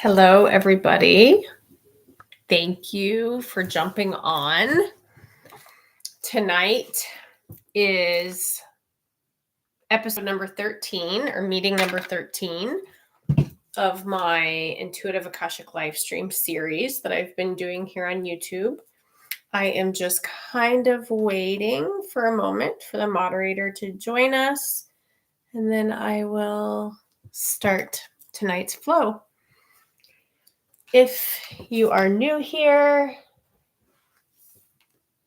Hello, everybody. Thank you for jumping on. Tonight is episode number 13 or meeting number 13 of my Intuitive Akashic live stream series that I've been doing here on YouTube. I am just kind of waiting for a moment for the moderator to join us, and then I will start tonight's flow. If you are new here,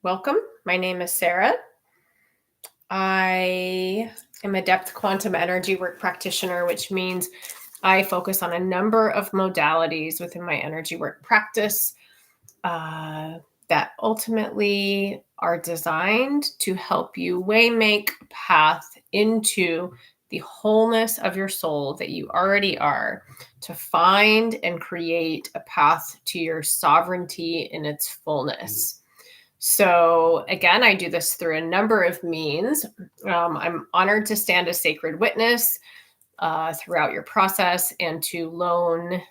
welcome. My name is Sarah. I am a depth quantum energy work practitioner, which means I focus on a number of modalities within my energy work practice that ultimately are designed to help you make a path into the wholeness of your soul that you already are, to find and create a path to your sovereignty in its fullness. So again, I do this through a number of means. I'm honored to stand as sacred witness throughout your process and to loan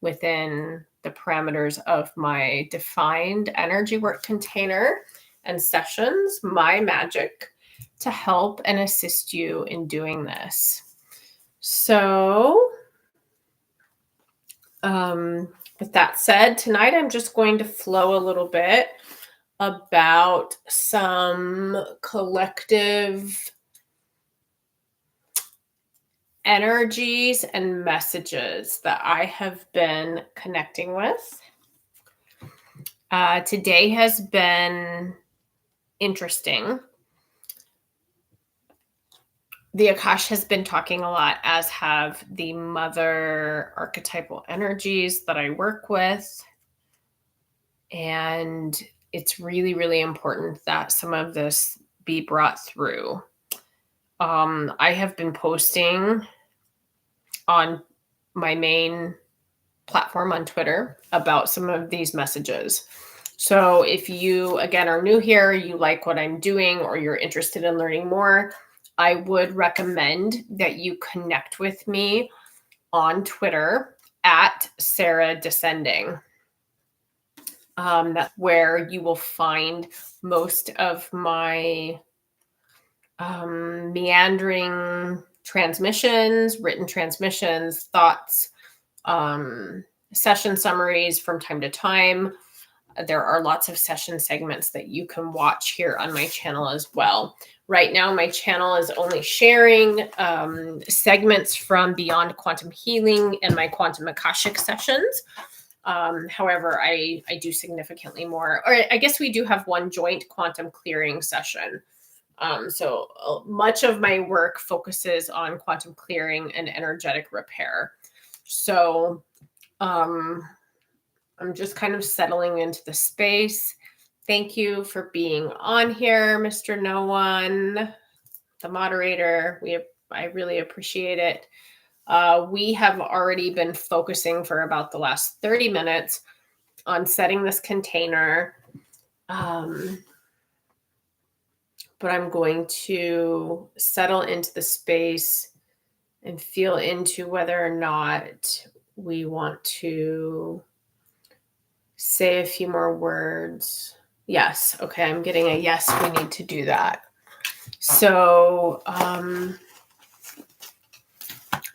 within the parameters of my defined energy work container and sessions my magic to help and assist you in doing this. So with that said, tonight I'm just going to flow a little bit about some collective energies and messages that I have been connecting with. Today has been interesting. The Akash has been talking a lot, as have the mother archetypal energies that I work with. And it's really, really important that some of this be brought through. I have been posting on my main platform on Twitter about some of these messages. So if you, again, are new here, you like what I'm doing, or you're interested in learning more, I would recommend that you connect with me on Twitter at Sarah Descending. That's where you will find most of my meandering transmissions, written transmissions, thoughts, session summaries from time to time. There are lots of session segments that you can watch here on my channel as well. Right now, my channel is only sharing segments from Beyond Quantum Healing and my Quantum Akashic sessions. However, I do significantly more, or I guess we do have one joint quantum clearing session. So much of my work focuses on quantum clearing and energetic repair. So I'm just kind of settling into the space. Thank you for being on here, Mr. No One, the moderator. I really appreciate it. We have already been focusing for about the last 30 minutes on setting this container. But I'm going to settle into the space and feel into whether or not we want to say a few more words. Yes. Okay. I'm getting a yes. We need to do that. So I'm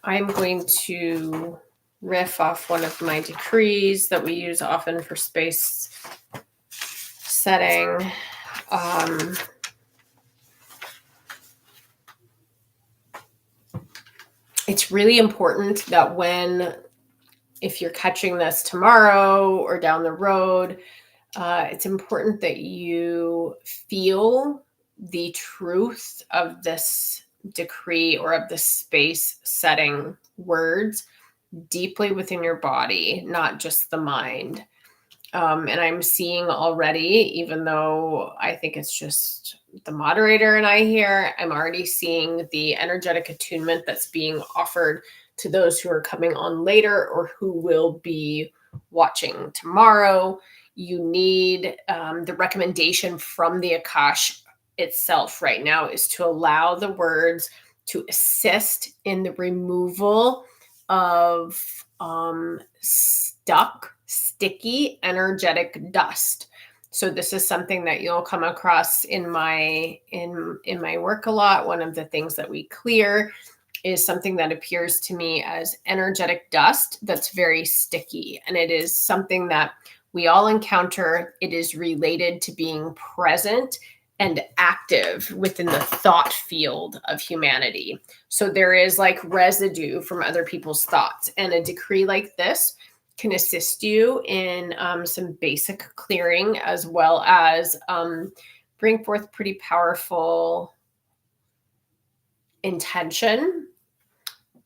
going to riff off one of my decrees that we use often for space setting. It's really important that if you're catching this tomorrow or down the road, it's important that you feel the truth of this decree or of the space setting words deeply within your body, not just the mind. And I'm seeing already, even though I think it's just the moderator and I here, I'm already seeing the energetic attunement that's being offered to those who are coming on later or who will be watching tomorrow. You need the recommendation from the Akash itself right now is to allow the words to assist in the removal of sticky, energetic dust. So this is something that you'll come across in my work a lot. One of the things that we clear is something that appears to me as energetic dust that's very sticky. And it is something that we all encounter. It is related to being present and active within the thought field of humanity. So there is like residue from other people's thoughts. And a decree like this can assist you in some basic clearing, as well as bring forth pretty powerful intention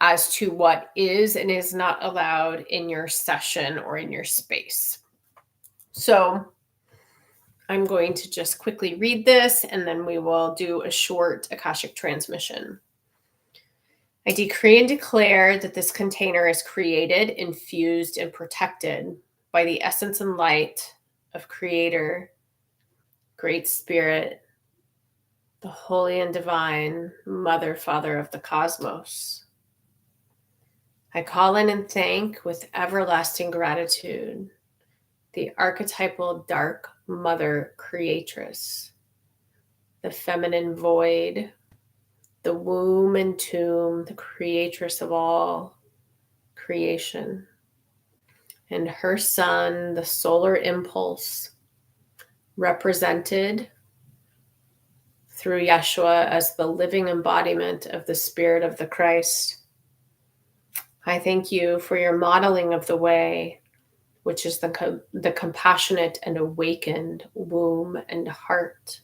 as to what is and is not allowed in your session or in your space. So I'm going to just quickly read this, and then we will do a short Akashic transmission. I decree and declare that this container is created, infused, and protected by the essence and light of Creator, Great Spirit, the Holy and Divine Mother, Father of the Cosmos. I call in and thank with everlasting gratitude the archetypal Dark Mother Creatress, the feminine void, the womb and tomb, the creatress of all creation, and her son, the solar impulse, represented through Yeshua as the living embodiment of the Spirit of the Christ. I thank you for your modeling of the way, which is the compassionate and awakened womb and heart.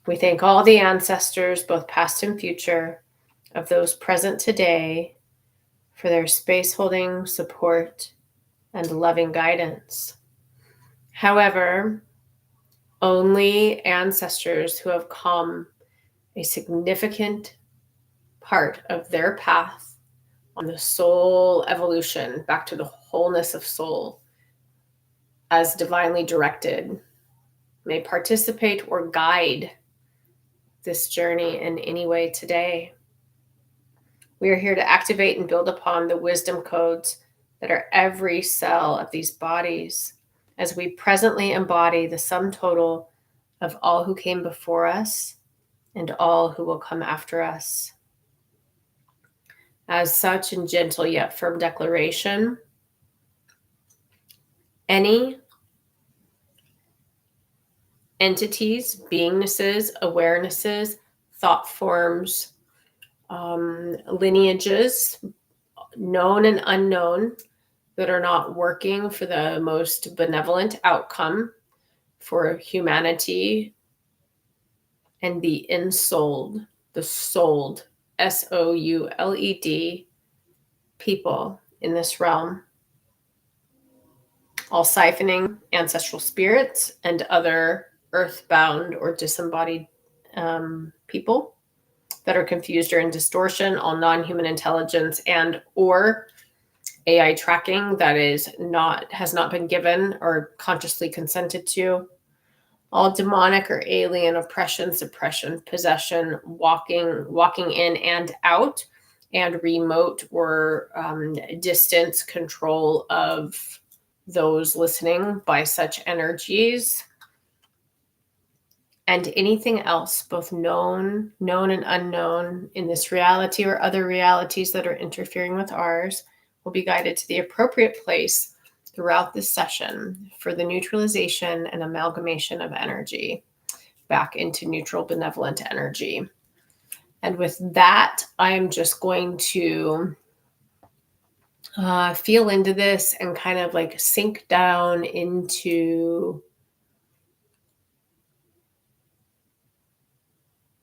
We thank all the ancestors, both past and future, of those present today for their space holding, support, and loving guidance. However, only ancestors who have come a significant part of their path on the soul evolution back to the wholeness of soul as divinely directed may participate or guide this journey in any way today. We are here to activate and build upon the wisdom codes that are every cell of these bodies as we presently embody the sum total of all who came before us and all who will come after us. As such, in gentle yet firm declaration, any entities, beingnesses, awarenesses, thought forms, lineages, known and unknown, that are not working for the most benevolent outcome for humanity and the ensouled, the souled, SOULED people in this realm, all siphoning ancestral spirits and other earthbound or disembodied people that are confused or in distortion, all non-human intelligence and or AI tracking that has not been given or consciously consented to, all demonic or alien oppression, suppression, possession, walking in and out, and remote or distance control of those listening by such energies, and anything else, both known and unknown in this reality or other realities that are interfering with ours, will be guided to the appropriate place throughout this session for the neutralization and amalgamation of energy back into neutral benevolent energy. And with that, I'm just going to feel into this and kind of like sink down into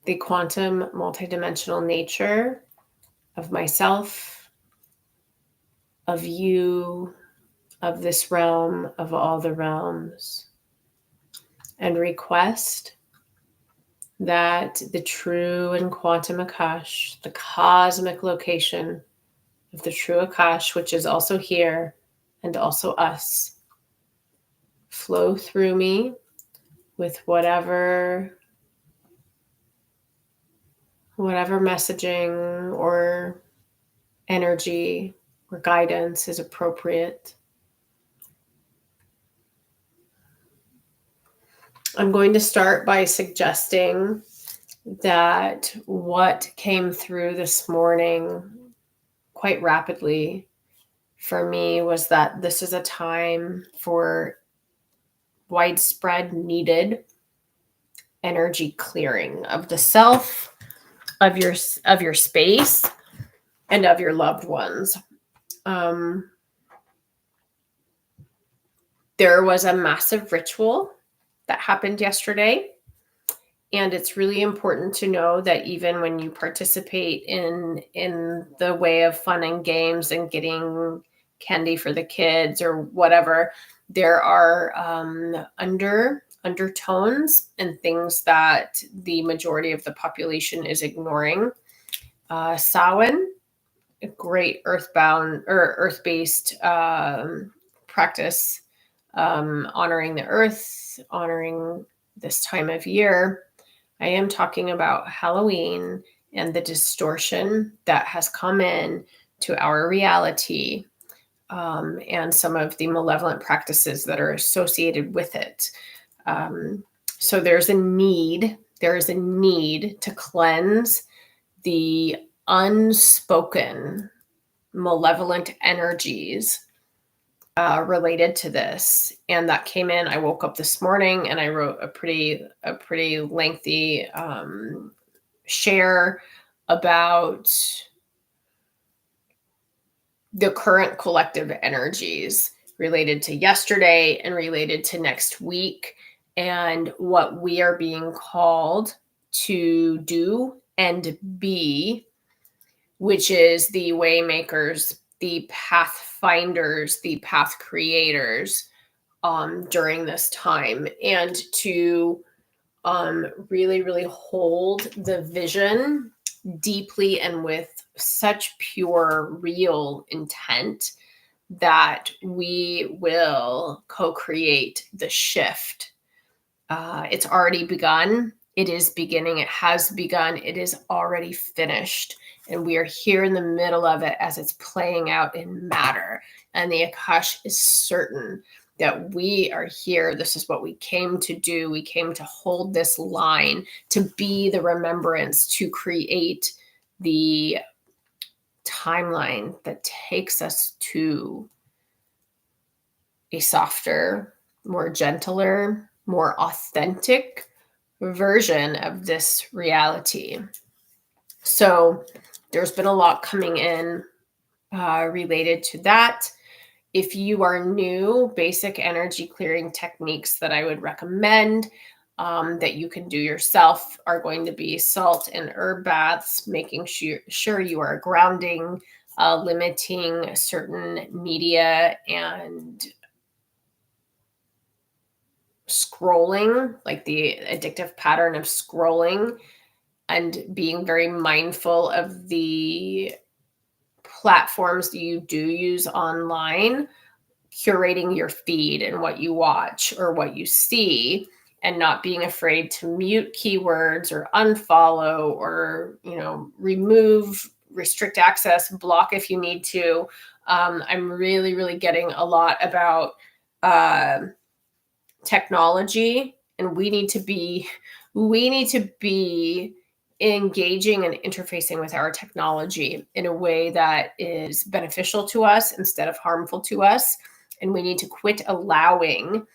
the quantum multidimensional nature of myself, of you, of this realm, of all the realms, and request that the true and quantum Akash, the cosmic location of the true Akash, which is also here and also us, flow through me with whatever messaging or energy or guidance is appropriate. I'm going to start by suggesting that what came through this morning quite rapidly for me was that this is a time for widespread needed energy clearing of the self, of your space, and of your loved ones. There was a massive ritual that happened yesterday. And it's really important to know that even when you participate in the way of fun and games and getting candy for the kids or whatever, there are undertones and things that the majority of the population is ignoring. Samhain, a great earthbound or earth-based practice, honoring the earth, honoring this time of year. I am talking about Halloween and the distortion that has come in to our reality, and some of the malevolent practices that are associated with it. So there's a need to cleanse the unspoken malevolent energies related to this, and that came in. I woke up this morning and I wrote a pretty lengthy share about the current collective energies related to yesterday and related to next week, and what we are being called to do and be, which is the waymakers, the pathfinders, the path creators during this time, and to really hold the vision deeply and with such pure, real intent that we will co-create the shift. It's already begun. It is beginning. It has begun. It is already finished. And we are here in the middle of it as it's playing out in matter. And the Akash is certain that we are here. This is what we came to do. We came to hold this line, to be the remembrance, to create the timeline that takes us to a softer, more gentler, more authentic version of this reality. So there's been a lot coming in related to that. If you are new, basic energy clearing techniques that I would recommend that you can do yourself are going to be salt and herb baths, making sure you are grounding, limiting certain media and scrolling, like the addictive pattern of scrolling, and being very mindful of the platforms that you do use online, curating your feed and what you watch or what you see, and not being afraid to mute keywords or unfollow or, remove, restrict access, block if you need to. I'm really getting a lot about technology, and we need to be engaging and interfacing with our technology in a way that is beneficial to us instead of harmful to us. And we need to quit allowing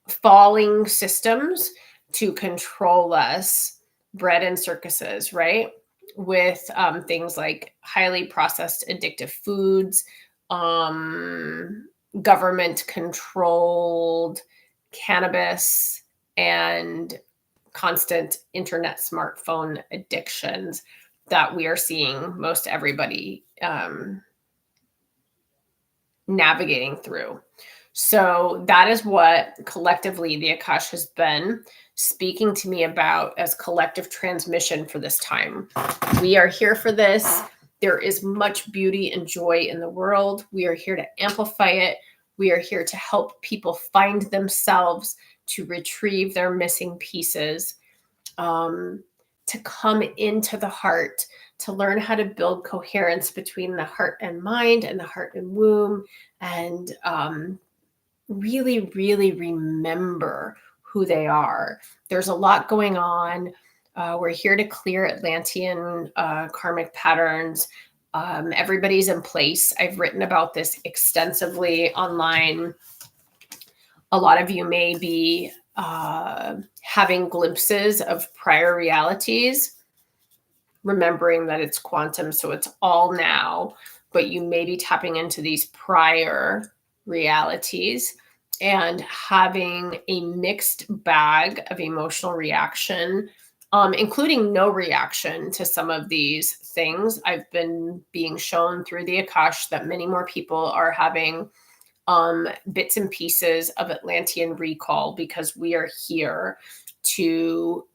falling systems to control us, bread and circuses, right? With things like highly processed addictive foods, government controlled cannabis, and constant internet smartphone addictions that we are seeing most everybody navigating through. So that is what collectively the Akash has been speaking to me about as collective transmission for this time. We are here for this. There is much beauty and joy in the world. We are here to amplify it. We are here to help people find themselves, to retrieve their missing pieces, to to come into the heart, to learn how to build coherence between the heart and mind and the heart and womb, and really, really remember who they are. There's a lot going on. We're here to clear Atlantean karmic patterns. Everybody's in place. I've written about this extensively online. A lot of you may be having glimpses of prior realities, remembering that it's quantum, so it's all now, but you may be tapping into these prior realities and having a mixed bag of emotional reaction, including no reaction to some of these things. I've been being shown through the Akash that many more people are having bits and pieces of Atlantean recall, because we are here to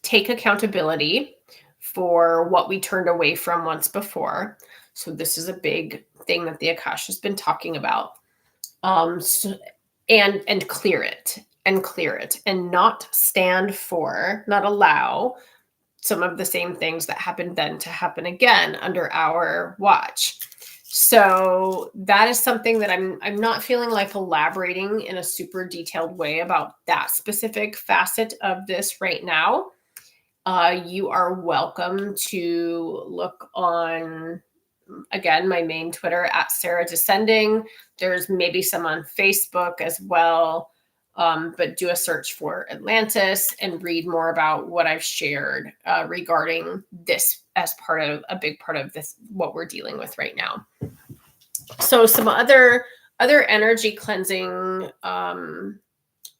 take accountability for what we turned away from once before. So this is a big thing that the Akash has been talking about. And clear it, and not stand for, not allow some of the same things that happened then to happen again under our watch. So that is something that I'm not feeling like elaborating in a super detailed way about that specific facet of this right now. You are welcome to look on, again, my main Twitter at Sarah Descending. There's maybe some on Facebook as well, but do a search for Atlantis and read more about what I've shared regarding this as part of a big part of this, what we're dealing with right now. So some other energy cleansing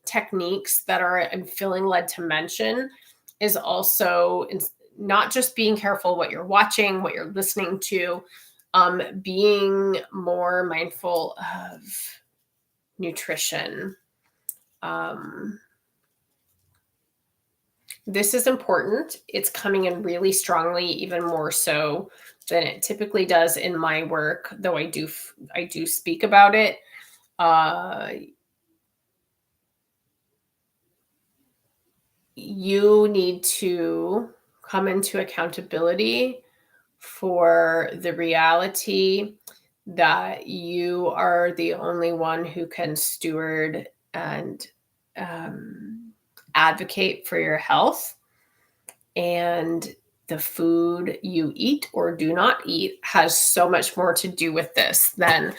techniques that I'm feeling led to mention is also not just being careful what you're watching, what you're listening to, being more mindful of nutrition. This is important. It's coming in really strongly, even more so than it typically does in my work, though I do speak about it. You need to come into accountability for the reality that you are the only one who can steward and advocate for your health. And the food you eat or do not eat has so much more to do with this than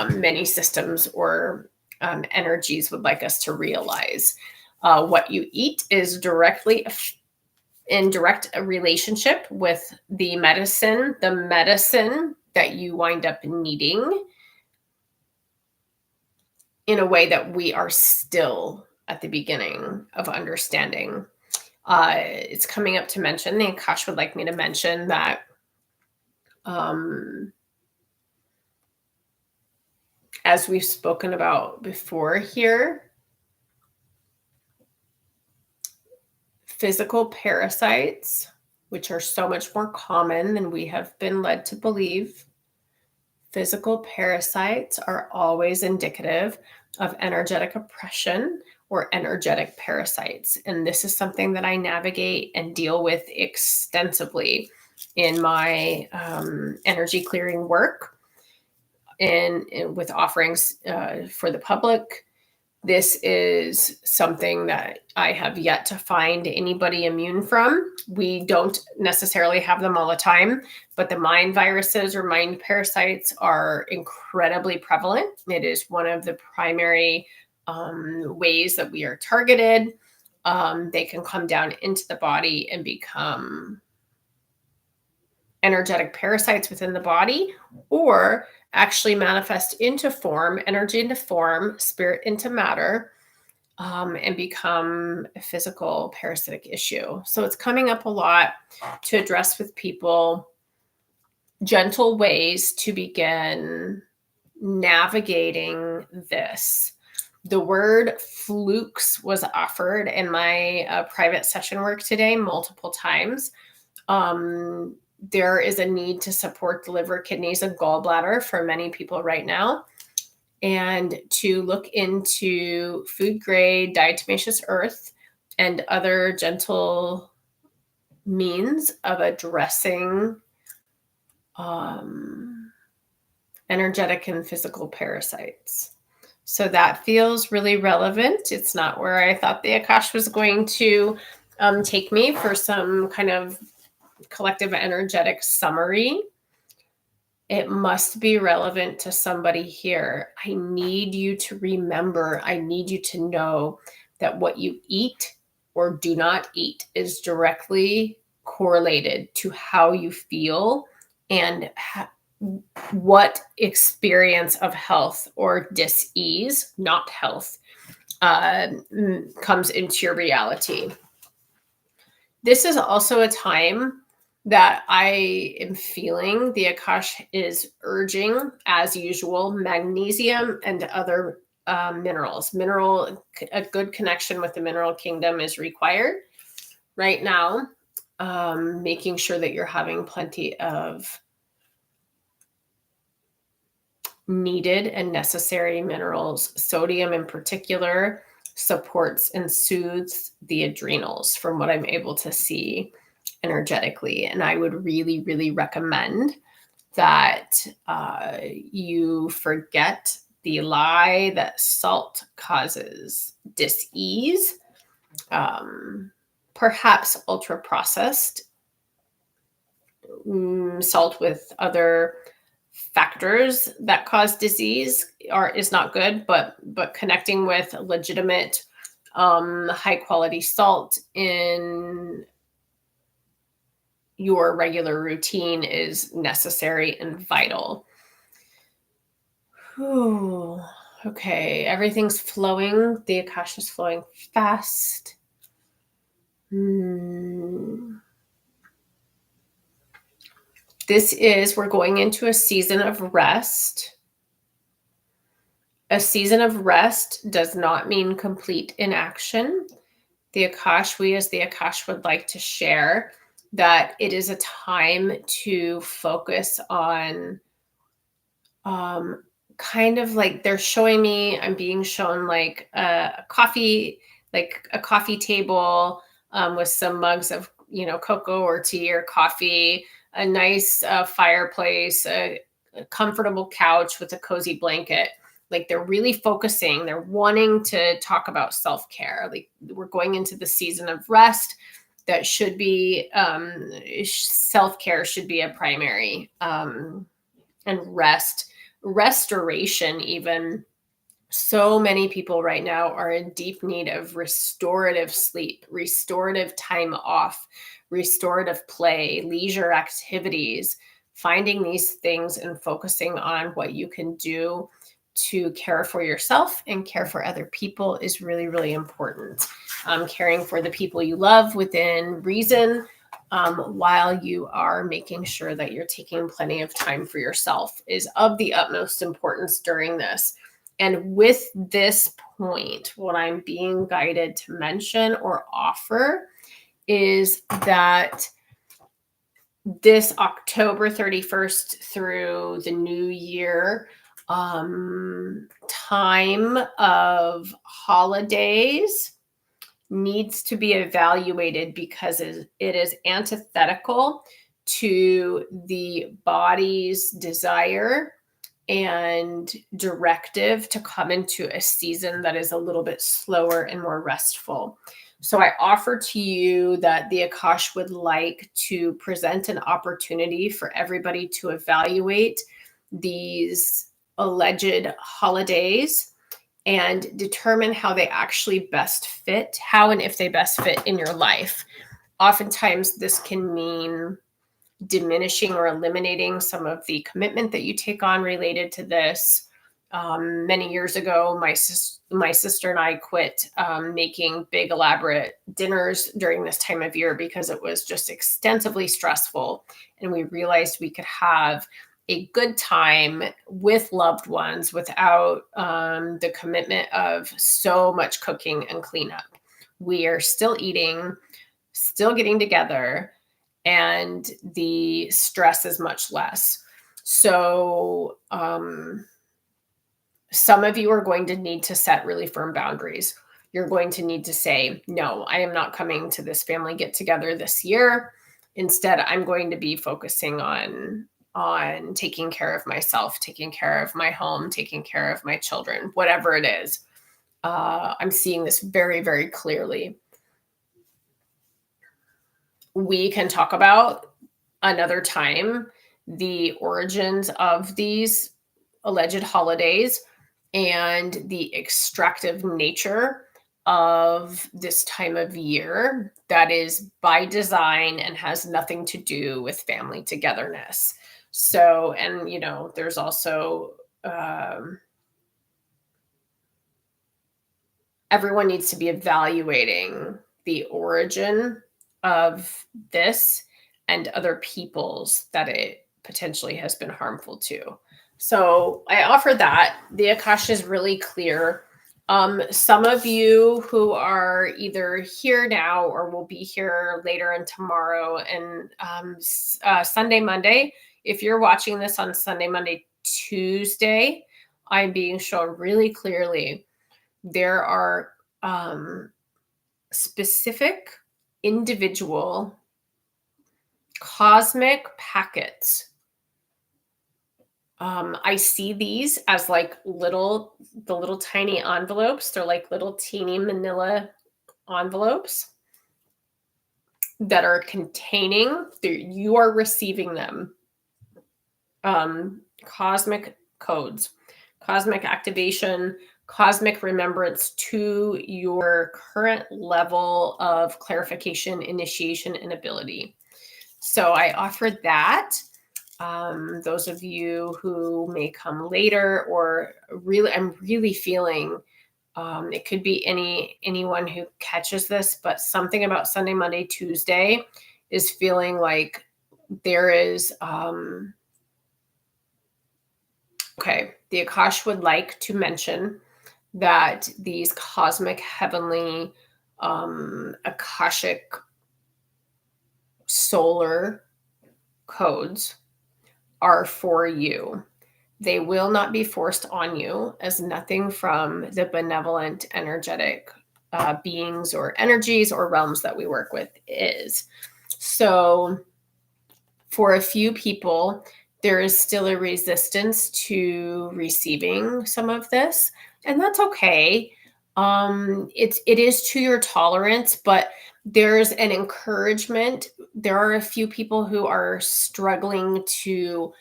many systems or energies would like us to realize. What you eat is directly in direct relationship with the medicine that you wind up needing, in a way that we are still at the beginning of understanding. It's coming up to mention, the Akash would like me to mention that as we've spoken about before here, physical parasites, which are so much more common than we have been led to believe, physical parasites are always indicative of energetic oppression or energetic parasites. And this is something that I navigate and deal with extensively in my energy clearing work and with offerings for the public. This is something that I have yet to find anybody immune from. We don't necessarily have them all the time, but the mind viruses or mind parasites are incredibly prevalent. It is one of the primary ways that we are targeted. They can come down into the body and become energetic parasites within the body, or actually manifest into form, energy into form, spirit into matter, and become a physical parasitic issue. So it's coming up a lot to address with people gentle ways to begin navigating this. The word flukes was offered in my private session work today multiple times. There is a need to support the liver, kidneys, and gallbladder for many people right now, and to look into food grade diatomaceous earth and other gentle means of addressing energetic and physical parasites. So that feels really relevant. It's not where I thought the Akash was going to take me for some kind of collective energetic summary. It must be relevant to somebody here. I need you to remember, I need you to know that what you eat or do not eat is directly correlated to how you feel and what experience of health or dis-ease, not health, comes into your reality. This is also a time that I am feeling the Akash is urging, as usual, magnesium and other minerals. A good connection with the mineral kingdom is required right now. Making sure that you're having plenty of needed and necessary minerals. Sodium in particular supports and soothes the adrenals from what I'm able to see energetically. And I would really, really recommend that you forget the lie that salt causes dis-ease. Perhaps ultra processed salt with other factors that cause disease is not good, but connecting with legitimate high quality salt in your regular routine is necessary and vital. Whew. Okay, everything's flowing. The Akash is flowing fast. We're going into a season of rest. A season of rest does not mean complete inaction. The Akash, we as the Akash would like to share that it is a time to focus on kind of like they're showing me, I'm being shown like a coffee table with some mugs of, cocoa or tea or coffee, a nice fireplace, a comfortable couch with a cozy blanket. Like they're really focusing, they're wanting to talk about self-care. Like we're going into the season of rest that should be, self-care should be a primary, and restoration even. So many people right now are in deep need of restorative sleep, restorative time off, restorative play, leisure activities. Finding these things and focusing on what you can do to care for yourself and care for other people is really, really important. Caring for the people you love within reason, while you are making sure that you're taking plenty of time for yourself is of the utmost importance during this. And with this point, what I'm being guided to mention or offer is that this October 31st through the new year, time of holidays needs to be evaluated because it is antithetical to the body's desire and directive to come into a season that is a little bit slower and more restful. So I offer to you that the Akash would like to present an opportunity for everybody to evaluate these alleged holidays and determine how they actually best fit, how and if they best fit in your life. Oftentimes, this can mean diminishing or eliminating some of the commitment that you take on related to this. Many years ago, my sister and I quit making big, elaborate dinners during this time of year because it was just extensively stressful. And we realized we could have a good time with loved ones without the commitment of so much cooking and cleanup. We are still eating, still getting together, and the stress is much less. So some of you are going to need to set really firm boundaries. you're going to need to say, no, I am not coming to this family get together this year. Instead, I'm going to be focusing on taking care of myself, taking care of my home, taking care of my children, whatever it is. I'm seeing this very, very clearly. We can talk about another time the origins of these alleged holidays and the extractive nature of this time of year that is by design and has nothing to do with family togetherness. So, and there's also everyone needs to be evaluating the origin of this and other peoples that it potentially has been harmful to. So I offer that. The Akash is really clear. Some of you who are either here now or will be here later and tomorrow and Sunday, Monday, if you're watching this on Sunday, Monday, Tuesday, I'm being shown really clearly there are specific individual cosmic packets. I see these as like the little tiny envelopes. They're like little teeny manila envelopes that are containing, you are receiving them. Cosmic codes, cosmic activation, cosmic remembrance to your current level of clarification, initiation, and ability. So I offered that. Those of you who may come later, or I'm really feeling it could be anyone who catches this, but something about Sunday, Monday, Tuesday is feeling like there is okay. The Akash would like to mention that these cosmic, heavenly, Akashic, solar codes are for you. They will not be forced on you, as nothing from the benevolent, energetic beings or energies or realms that we work with is. So for a few people, there is still a resistance to receiving some of this, and that's okay. It is to your tolerance, but there's an encouragement. There are a few people who are struggling to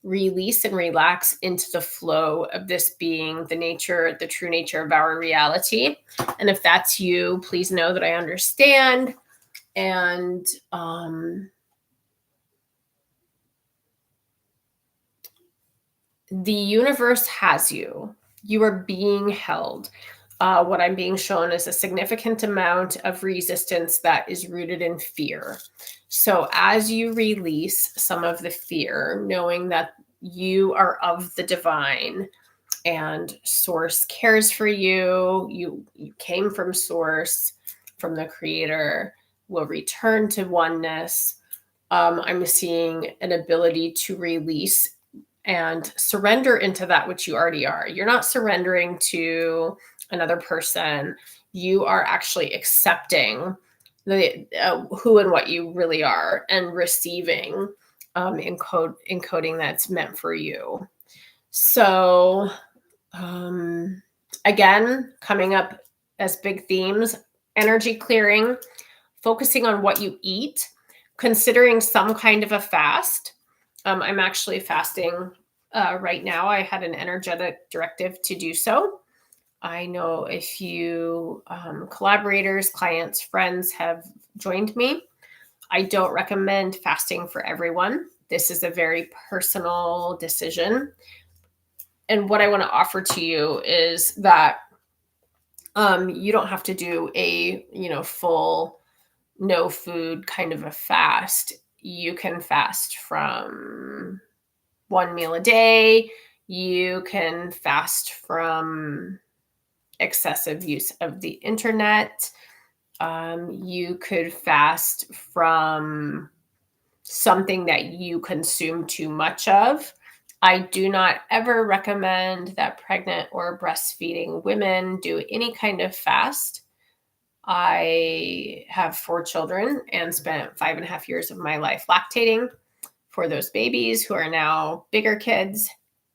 release and relax into the flow of this being the true nature of our reality. And if that's you, please know that I understand. And the universe has you. You are being held. What I'm being shown is a significant amount of resistance that is rooted in fear. So as you release some of the fear, knowing that you are of the divine and source cares for you, you came from source, from the creator, will return to oneness. I'm seeing an ability to release and surrender into that which you already are. You're not surrendering to another person. You are actually accepting the who and what you really are and receiving encoding that's meant for you. So again, coming up as big themes, energy clearing, focusing on what you eat, considering some kind of a fast. I'm actually fasting right now. I had an energetic directive to do so. I know a few collaborators, clients, friends have joined me. I don't recommend fasting for everyone. This is a very personal decision. And what I want to offer to you is that you don't have to do a full no food kind of a fast. You can fast from one meal a day. You can fast from excessive use of the internet. You could fast from something that you consume too much of. I do not ever recommend that pregnant or breastfeeding women do any kind of fast. I have 4 children and spent 5.5 years of my life lactating for those babies who are now bigger kids.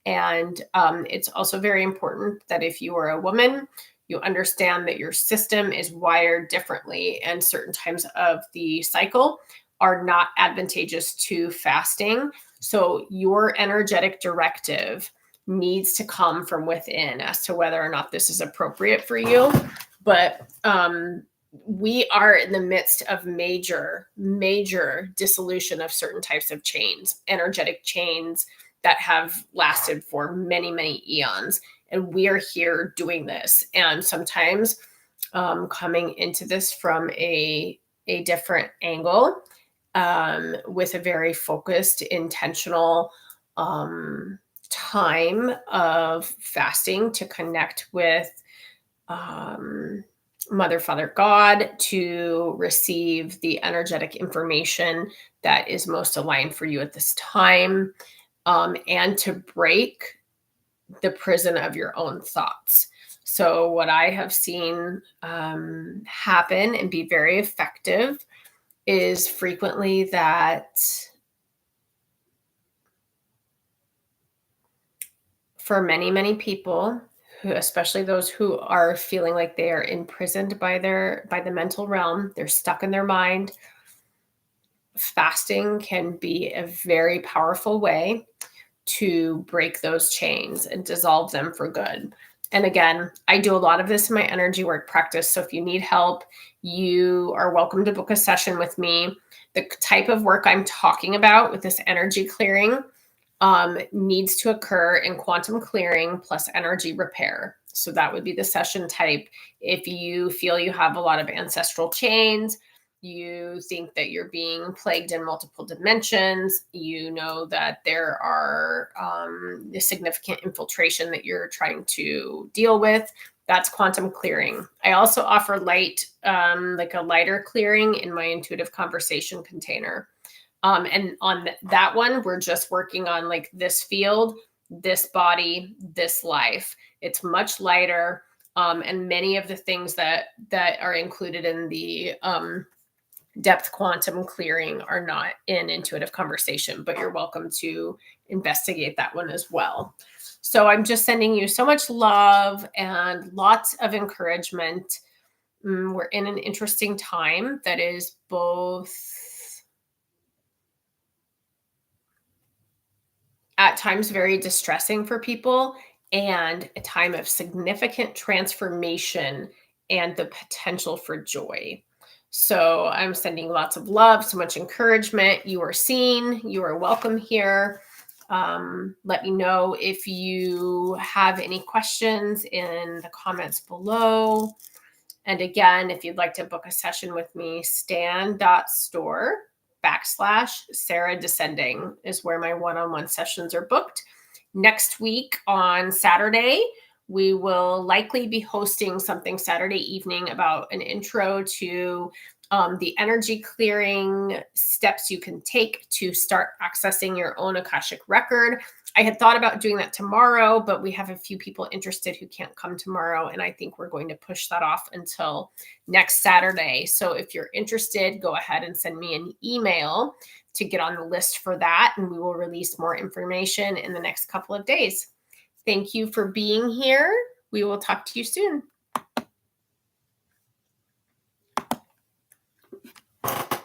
And it's also very important that if you are a woman, you understand that your system is wired differently, and certain times of the cycle are not advantageous to fasting. So your energetic directive needs to come from within as to whether or not this is appropriate for you. But we are in the midst of major dissolution of certain types of chains, energetic chains that have lasted for many eons. And we are here doing this. And sometimes coming into this from a different angle, with a very focused, intentional time of fasting to connect with Mother, Father, God, to receive the energetic information that is most aligned for you at this time, and to break the prison of your own thoughts. So, what I have seen happen and be very effective is frequently that for many people, who, especially those who are feeling like they are imprisoned by the mental realm, they're stuck in their mind, fasting can be a very powerful way to break those chains and dissolve them for good. And again, I do a lot of this in my energy work practice. So if you need help, you are welcome to book a session with me. The type of work I'm talking about with this energy clearing needs to occur in quantum clearing plus energy repair. So that would be the session type. If you feel you have a lot of ancestral chains, you think that you're being plagued in multiple dimensions, you know that there are a significant infiltration that you're trying to deal with, that's quantum clearing. I also offer light, like a lighter clearing in my intuitive conversation container. And on that one, we're just working on like this field, this body, this life. It's much lighter. And many of the things that are included in the depth quantum clearing are not in intuitive conversation, but you're welcome to investigate that one as well. So I'm just sending you so much love and lots of encouragement. We're in an interesting time that is both at times very distressing for people and a time of significant transformation and the potential for joy. So I'm sending lots of love, so much encouragement. You are seen. You are welcome here. Let me know if you have any questions in the comments below. And again, if you'd like to book a session with me, stan.store/Sarah Descending is where my one-on-one sessions are booked. Next week on Saturday, we will likely be hosting something Saturday evening about an intro to the energy clearing steps you can take to start accessing your own Akashic record. I had thought about doing that tomorrow, but we have a few people interested who can't come tomorrow, and I think we're going to push that off until next Saturday. So if you're interested, go ahead and send me an email to get on the list for that, and we will release more information in the next couple of days. Thank you for being here. We will talk to you soon.